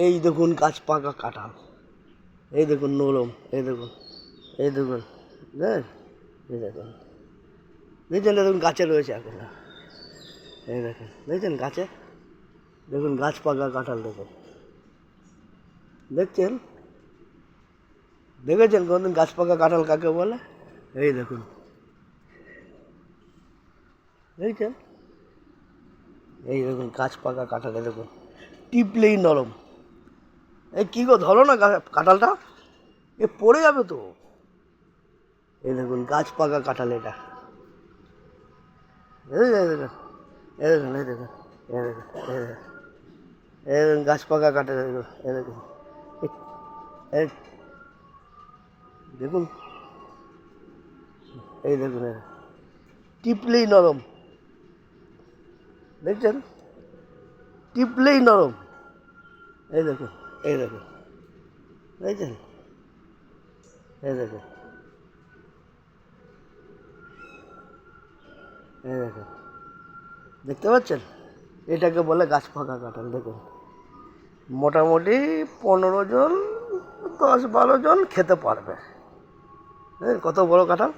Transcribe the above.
এই দেখুন গাছ পাকা কাঁঠাল, এই দেখুন নরম, এই দেখুন, এই দেখুন, দেখ, এই দেখুন, দেখছেন, দেখুন গাছে রয়েছে এখন, এই দেখুন, দেখছেন গাছে, দেখুন গাছ পাকা কাঁঠাল, দেখুন, দেখছেন, দেখেছেন কোনদিন গাছ পাকা কাঁঠাল কাকে বলে? এই দেখুন, দেখছেন, এই দেখুন গাছ পাকা কাঁঠাল, দেখুন টিপলেই নরম। এই কী গো, ধরো না কাঁঠালটা, এ পড়ে যাবে তো। এই দেখুন গাছ পাকা কাঁঠাল, এটা এই দেখুন, এই দেখুন, এই দেখুন, এই দেখুন, এই দেখুন, এই দেখুন গাছ পাকা কাঁঠাল, দেখুন, এই দেখুন, এই দেখুন, এই দেখুন, টিপলেই নরম, দেখছেন, টিপলেই নরম, এই দেখুন, এই দেখুন, দেখছেন, এই দেখুন, এই দেখুন, দেখতে পাচ্ছেন, এটাকে বলে গাছ পাকা কাঁঠাল। দেখুন মোটামুটি 15 জন, 10-12 জন খেতে পারবে। হ্যাঁ, কত বড় কাঁঠাল।